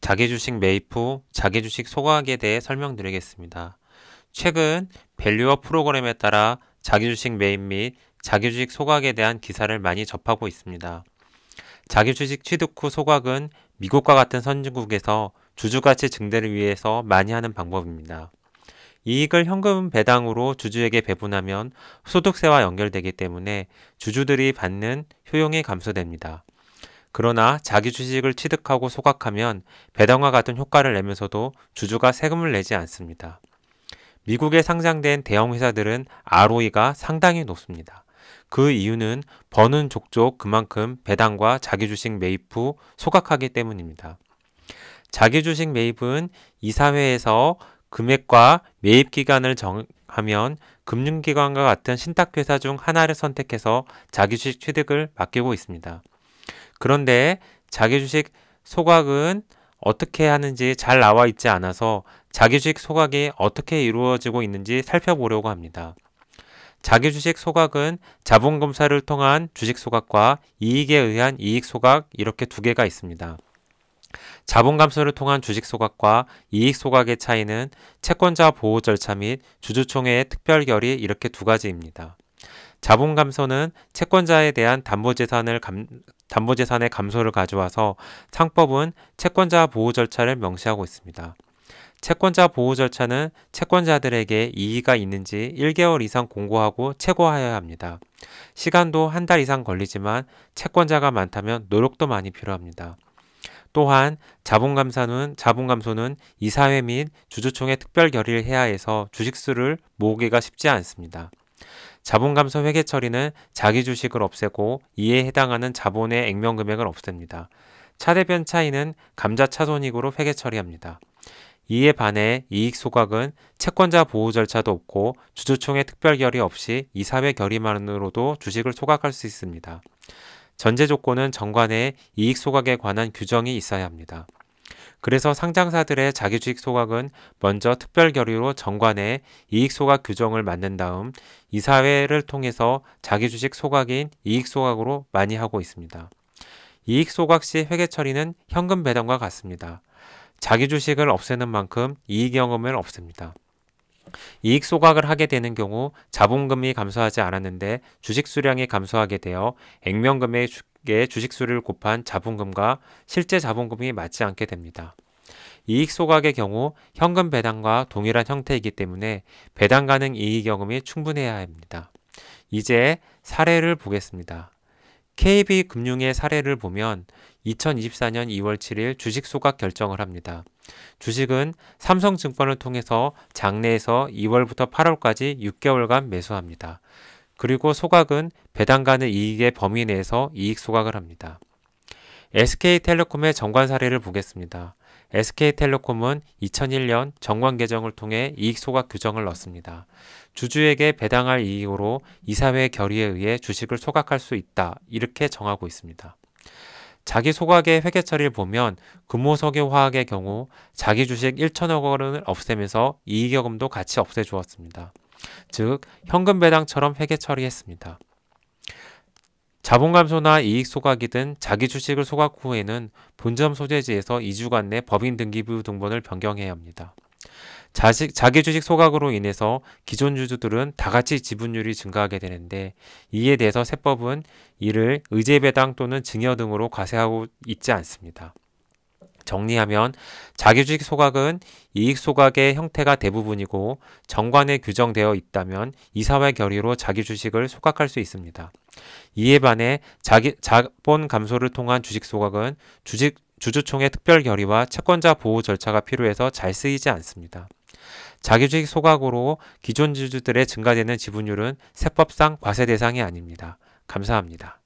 자기주식 매입 후 자기주식 소각에 대해 설명드리겠습니다. 최근 밸류업 프로그램에 따라 자기주식 매입 및 자기주식 소각에 대한 기사를 많이 접하고 있습니다. 자기주식 취득 후 소각은 미국과 같은 선진국에서 주주가치 증대를 위해서 많이 하는 방법입니다. 이익을 현금 배당으로 주주에게 배분하면 소득세와 연결되기 때문에 주주들이 받는 효용이 감소됩니다. 그러나 자기 주식을 취득하고 소각하면 배당과 같은 효과를 내면서도 주주가 세금을 내지 않습니다. 미국에 상장된 대형 회사들은 ROE가 상당히 높습니다. 그 이유는 버는 족족 그만큼 배당과 자기 주식 매입 후 소각하기 때문입니다. 자기 주식 매입은 이사회에서 금액과 매입 기간을 정하면 금융기관과 같은 신탁회사 중 하나를 선택해서 자기 주식 취득을 맡기고 있습니다. 그런데 자기 주식 소각은 어떻게 하는지 잘 나와 있지 않아서 자기 주식 소각이 어떻게 이루어지고 있는지 살펴보려고 합니다. 자기 주식 소각은 자본검사를 통한 주식 소각과 이익에 의한 이익 소각 이렇게 두 개가 있습니다. 자본감소를 통한 주식 소각과 이익 소각의 차이는 채권자 보호 절차 및 주주총회의 특별 결의 이렇게 두 가지입니다. 자본감소는 채권자에 대한 담보재산의 감소를 가져와서 상법은 채권자 보호 절차를 명시하고 있습니다. 채권자 보호 절차는 채권자들에게 이의가 있는지 1개월 이상 공고하고 체고하여야 합니다. 시간도 한 달 이상 걸리지만 채권자가 많다면 노력도 많이 필요합니다. 또한 자본감소는 이사회 및 주주총회 특별 결의를 해야 해서 주식수를 모으기가 쉽지 않습니다. 자본감소 회계 처리는 자기 주식을 없애고 이에 해당하는 자본의 액면금액을 없앱니다. 차대변 차이는 감자차손익으로 회계 처리합니다. 이에 반해 이익 소각은 채권자 보호 절차도 없고 주주총회 특별 결의 없이 이사회 결의만으로도 주식을 소각할 수 있습니다. 전제 조건은 정관에 이익 소각에 관한 규정이 있어야 합니다. 그래서 상장사들의 자기주식 소각은 먼저 특별 결의로 정관에 이익 소각 규정을 만든 다음 이사회를 통해서 자기주식 소각인 이익 소각으로 많이 하고 있습니다. 이익 소각 시 회계 처리는 현금 배당과 같습니다. 자기 주식을 없애는 만큼 이익영음을 없앱니다. 이익 소각을 하게 되는 경우 자본금이 감소하지 않았는데 주식 수량이 감소하게 되어 액면금액의 주식수를 곱한 자본금과 실제 자본금이 맞지 않게 됩니다. 이익 소각의 경우 현금 배당과 동일한 형태이기 때문에 배당 가능 이익영음이 충분해야 합니다. 이제 사례를 보겠습니다. KB금융의 사례를 보면 2024년 2월 7일 주식 소각 결정을 합니다. 주식은 삼성증권을 통해서 장내에서 2월부터 8월까지 6개월간 매수합니다. 그리고 소각은 배당 가능 이익의 범위 내에서 이익 소각을 합니다. SK텔레콤의 정관 사례를 보겠습니다. SK텔레콤은 2001년 정관 개정을 통해 이익 소각 규정을 넣습니다. 주주에게 배당할 이익으로 이사회 결의에 의해 주식을 소각할 수 있다. 이렇게 정하고 있습니다. 자기 소각의 회계 처리를 보면 금호석유화학의 경우 자기 주식 1천억 원을 없애면서 이익여금도 같이 없애주었습니다. 즉 현금 배당처럼 회계 처리했습니다. 자본감소나 이익 소각이든 자기 주식을 소각 후에는 본점 소재지에서 2주간 내 법인 등기부 등본을 변경해야 합니다. 자기 주식 소각으로 인해서 기존 주주들은 다 같이 지분율이 증가하게 되는데 이에 대해서 세법은 이를 의제배당 또는 증여 등으로 과세하고 있지 않습니다. 정리하면 자기주식 소각은 이익 소각의 형태가 대부분이고 정관에 규정되어 있다면 이사회 결의로 자기주식을 소각할 수 있습니다. 이에 반해 자본 감소를 통한 주식 소각은 주주총회 특별 결의와 채권자 보호 절차가 필요해서 잘 쓰이지 않습니다. 자기주식 소각으로 기존 주주들의 증가되는 지분율은 세법상 과세 대상이 아닙니다. 감사합니다.